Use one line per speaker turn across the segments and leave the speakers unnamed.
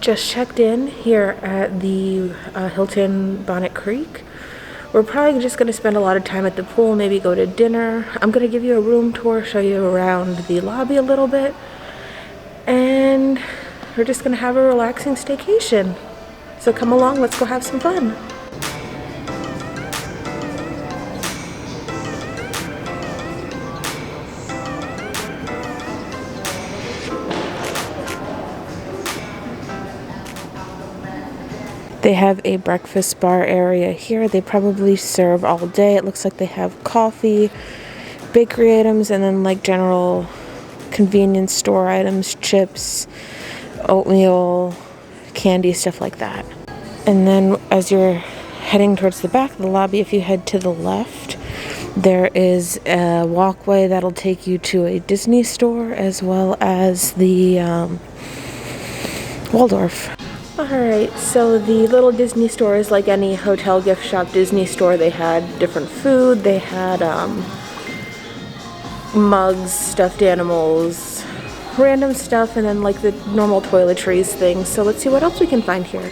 Just checked in here at the Hilton Bonnet Creek. We're probably just going to spend a lot of time at the pool, maybe go to dinner. I'm going to give you a room tour, show you around the lobby a little bit, and we're just going to have a relaxing staycation. So come along, let's go have some fun. They have a breakfast bar area here. They probably serve all day. It looks like they have coffee, bakery items, and then like general convenience store items, chips, oatmeal, candy, stuff like that. And then as you're heading towards the back of the lobby, if you head to the left, there is a walkway that'll take you to a Disney store as well as the Waldorf. Alright, so the little Disney store is like any hotel gift shop Disney store. They had different food, they had mugs, stuffed animals, random stuff, and then like the normal toiletries things. So let's see what else we can find here.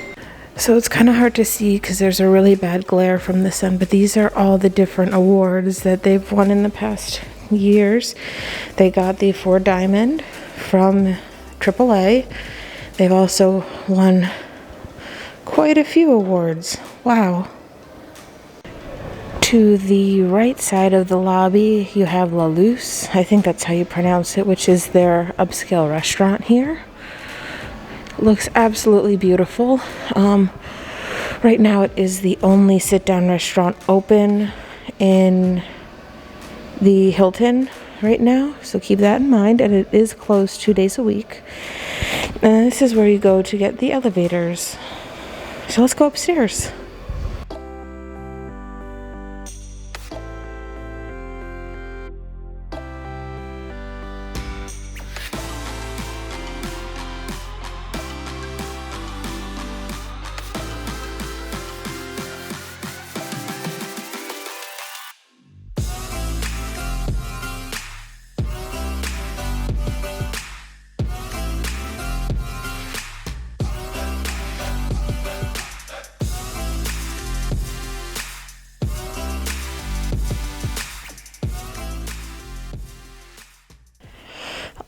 So it's kind of hard to see because there's a really bad glare from the sun, but these are all the different awards that they've won in the past years. They got the 4 Diamond from AAA. They've also won quite a few awards. Wow. To the right side of the lobby, you have La Luce. I think that's how you pronounce it, which is their upscale restaurant here. Looks absolutely beautiful. Right now it is the only sit-down restaurant open in the Hilton right now, so keep that in mind, and it is closed 2 days a week. And this is where you go to get the elevators. So let's go upstairs.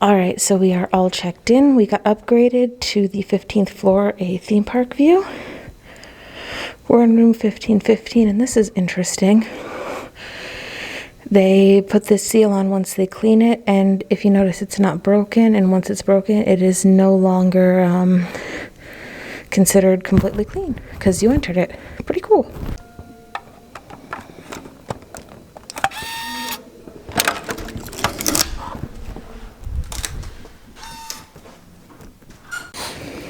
Alright, so we are all checked in. We got upgraded to the 15th floor, a theme park view. We're in room 1515, and this is interesting. They put this seal on once they clean it, and if you notice, it's not broken, and once it's broken, it is no longer considered completely clean, because you entered it. Pretty cool.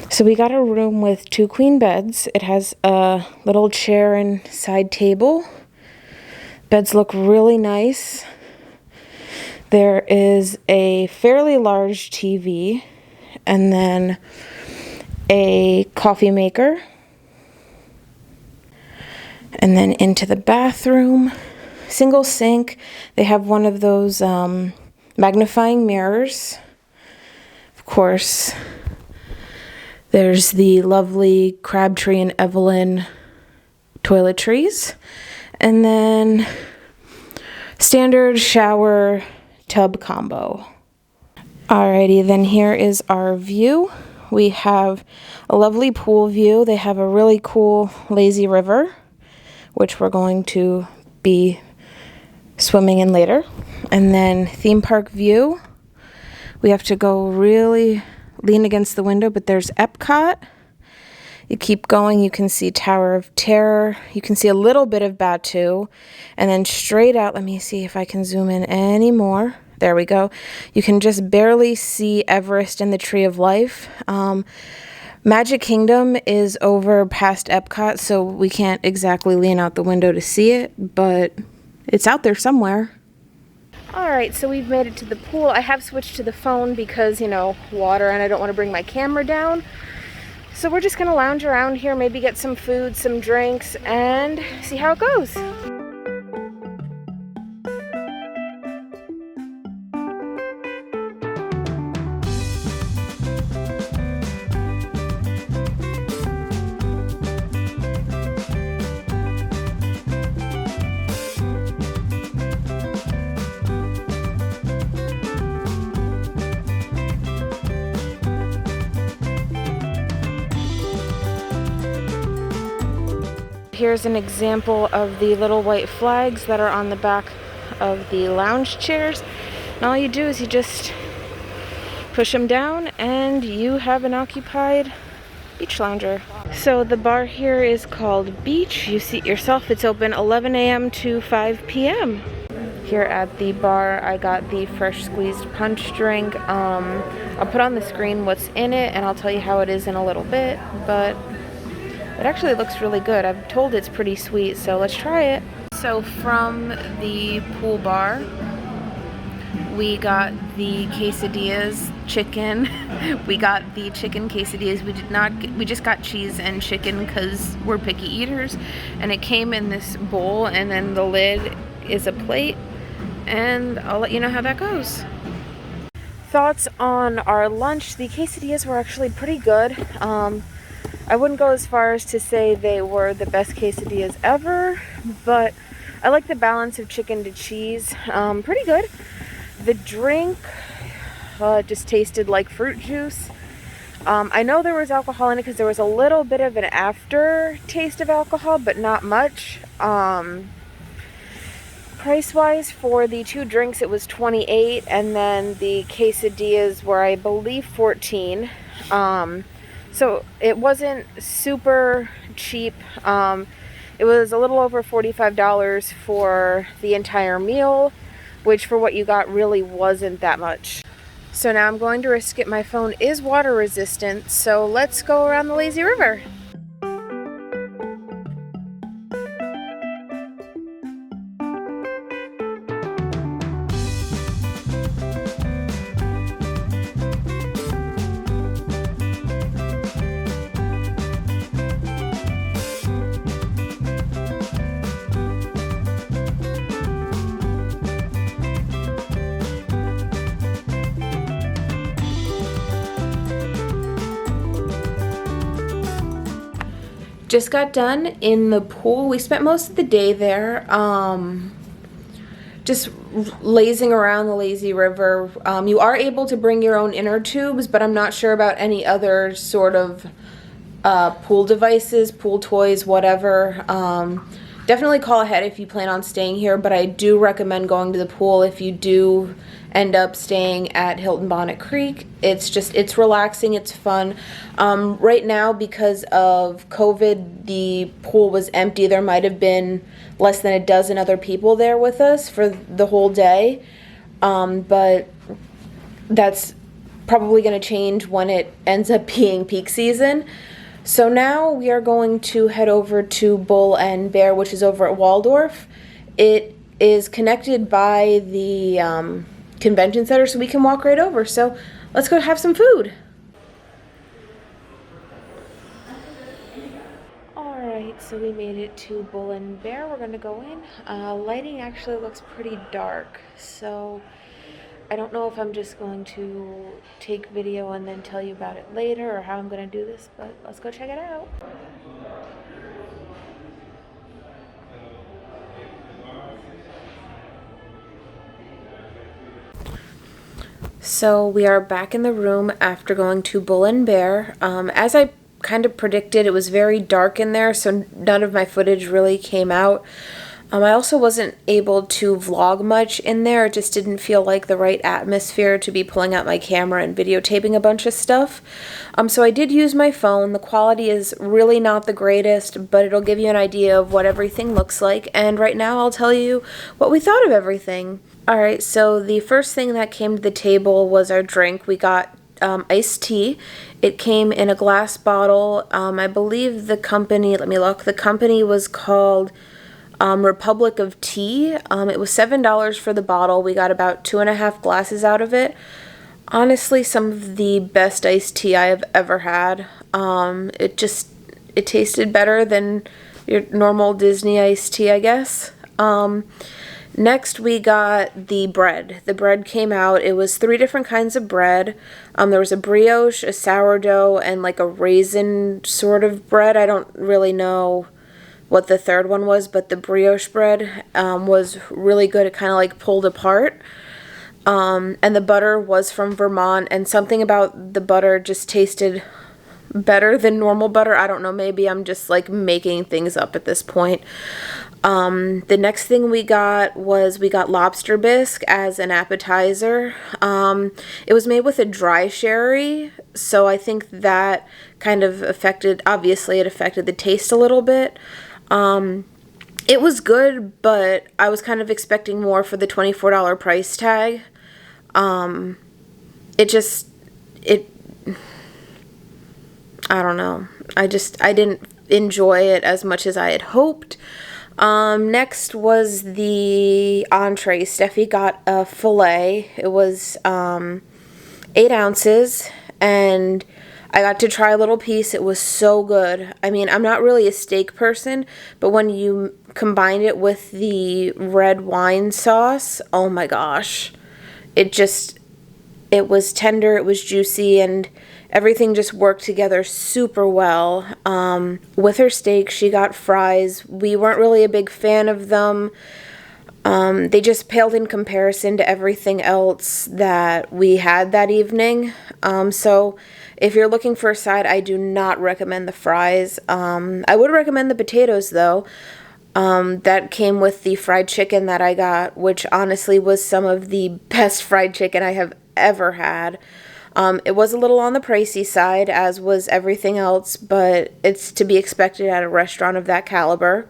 So we got a room with 2 queen beds. It has a little chair and side table. Beds look really nice. There is a fairly large TV and then a coffee maker. And then into the bathroom, single sink. They have one of those magnifying mirrors. Of course, there's the lovely Crabtree and Evelyn toiletries. And then standard shower tub combo. Alrighty, then here is our view. We have a lovely pool view. They have a really cool lazy river, which we're going to be swimming in later. And then theme park view. We have to go really lean against the window, but there's Epcot. You keep going, you can see Tower of Terror. You can see a little bit of Batu. And then straight out, let me see if I can zoom in any more. There we go. You can just barely see Everest and the Tree of Life. Magic Kingdom is over past Epcot, so we can't exactly lean out the window to see it, but it's out there somewhere. Alright, so we've made it to the pool. I have switched to the phone because, you know, water, and I don't want to bring my camera down. So we're just going to lounge around here, maybe get some food, some drinks, and see how it goes. Here's an example of the little white flags that are on the back of the lounge chairs. And all you do is you just push them down and you have an occupied beach lounger. So the bar here is called Beech. You seat yourself. It's open 11 a.m. to 5 p.m. Here at the bar, I got the fresh squeezed punch drink. I'll put on the screen what's in it and I'll tell you how it is in a little bit, but it actually looks really good. I'm told it's pretty sweet, so let's try it. So from the pool bar, we got the quesadillas chicken. We got the chicken quesadillas. We just got cheese and chicken because we're picky eaters. And it came in this bowl, and then the lid is a plate. And I'll let you know how that goes. Thoughts on our lunch. The quesadillas were actually pretty good. I wouldn't go as far as to say they were the best quesadillas ever, but I like the balance of chicken to cheese. Pretty good. The drink just tasted like fruit juice. I know there was alcohol in it because there was a little bit of an aftertaste of alcohol, but not much. Price-wise, for the two drinks, it was $28, and then the quesadillas were, I believe, $14. So it wasn't super cheap. It was a little over $45 for the entire meal, which for what you got really wasn't that much. So now I'm going to risk it. My phone is water resistant, so let's go around the lazy river. Just got done in the pool. We spent most of the day there, just lazing around the lazy river. You are able to bring your own inner tubes, but I'm not sure about any other sort of pool devices, pool toys, whatever. Definitely call ahead if you plan on staying here, but I do recommend going to the pool if you do end up staying at Hilton Bonnet Creek. It's relaxing, it's fun. Right now, because of COVID, the pool was empty. There might have been less than a dozen other people there with us for the whole day, but that's probably going to change when it ends up being peak season. So now we are going to head over to Bull and Bear, which is over at Waldorf. It is connected by the convention center, so we can walk right over. So let's go have some food. Alright, so we made it to Bull and Bear. We're gonna go in. Lighting actually looks pretty dark, so I don't know if I'm just going to take video and then tell you about it later or how I'm going to do this, but let's go check it out. So we are back in the room after going to Bull and Bear. As I kind of predicted, it was very dark in there, so none of my footage really came out. I also wasn't able to vlog much in there. It just didn't feel like the right atmosphere to be pulling out my camera and videotaping a bunch of stuff. So I did use my phone. The quality is really not the greatest, but it'll give you an idea of what everything looks like. And right now I'll tell you what we thought of everything. Alright, so the first thing that came to the table was our drink. We got iced tea. It came in a glass bottle. I believe the company, let me look, the company was called Republic of Tea. It was $7 for the bottle. We got about 2.5 glasses out of it. Honestly, some of the best iced tea I have ever had. It tasted better than your normal Disney iced tea, I guess. Next, we got the bread. The bread came out. It was 3 different kinds of bread. There was a brioche, a sourdough, and like a raisin sort of bread. I don't really know what the third one was, but the brioche bread was really good. It kind of like pulled apart. And the butter was from Vermont, and something about the butter just tasted better than normal butter. I don't know, maybe I'm just like making things up at this point. The next thing we got lobster bisque as an appetizer. It was made with a dry sherry, so I think that kind of obviously it affected the taste a little bit. It was good, but I was kind of expecting more for the $24 price tag. I don't know. I didn't enjoy it as much as I had hoped. Next was the entree. Steffi got a filet. It was 8 ounces, and I got to try a little piece. It was so good. I mean, I'm not really a steak person, but when you combined it with the red wine sauce, oh my gosh. It was tender, it was juicy, and everything just worked together super well. With her steak, she got fries. We weren't really a big fan of them. They just paled in comparison to everything else that we had that evening. So if you're looking for a side, I do not recommend the fries. I would recommend the potatoes, though. That came with the fried chicken that I got, which honestly was some of the best fried chicken I have ever had. It was a little on the pricey side, as was everything else, but it's to be expected at a restaurant of that caliber.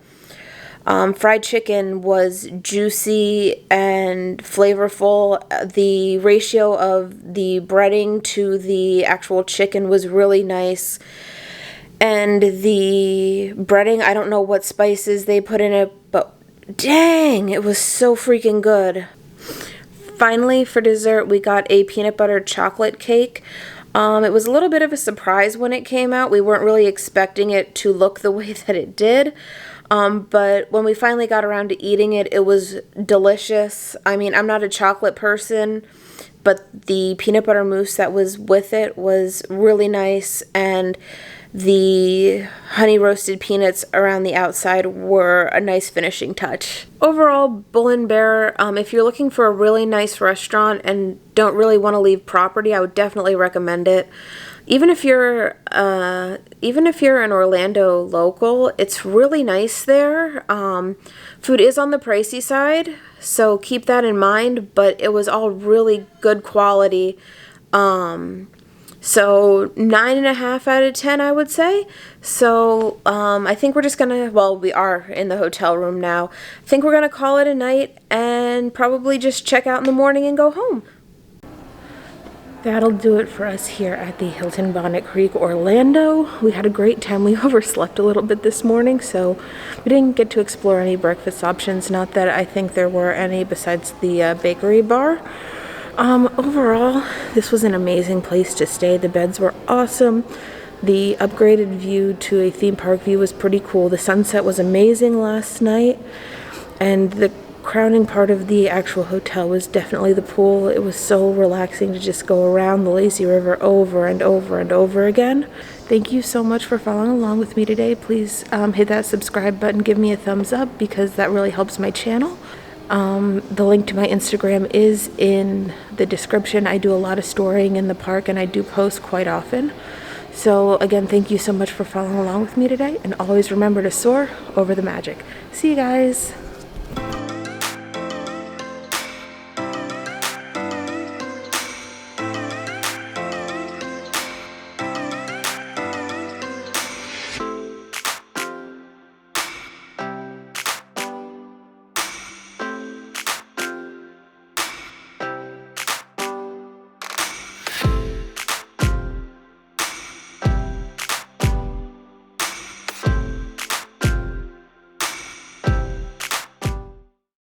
Fried chicken was juicy and flavorful. The ratio of the breading to the actual chicken was really nice. And the breading, I don't know what spices they put in it, but dang, it was so freaking good. Finally, for dessert, we got a peanut butter chocolate cake. It was a little bit of a surprise when it came out. We weren't really expecting it to look the way that it did. But when we finally got around to eating it, it was delicious. I mean, I'm not a chocolate person, but the peanut butter mousse that was with it was really nice, and the honey roasted peanuts around the outside were a nice finishing touch. Overall, Bull and Bear, if you're looking for a really nice restaurant and don't really want to leave property, I would definitely recommend it. Even if you're an Orlando local, it's really nice there. Food is on the pricey side, so keep that in mind, but it was all really good quality. So 9.5 out of 10, I would say. So I think we're just gonna, well, we are in the hotel room now. I think we're gonna call it a night and probably just check out in the morning and go home. That'll do it for us here at the Hilton Bonnet Creek Orlando. We had a great time. We overslept a little bit this morning, so we didn't get to explore any breakfast options. Not that I think there were any besides the bakery bar. Overall, this was an amazing place to stay. The beds were awesome. The upgraded view to a theme park view was pretty cool. The sunset was amazing last night, and the crowning part of the actual hotel was definitely the pool. It was so relaxing to just go around the lazy river over and over and over again. Thank you so much for following along with me today. Please hit that subscribe button, give me a thumbs up, because that really helps my channel. The link to my Instagram is in the description. I do a lot of storying in the park, and I do post quite often. So again, thank you so much for following along with me today, and always remember to soar over the magic. See you guys.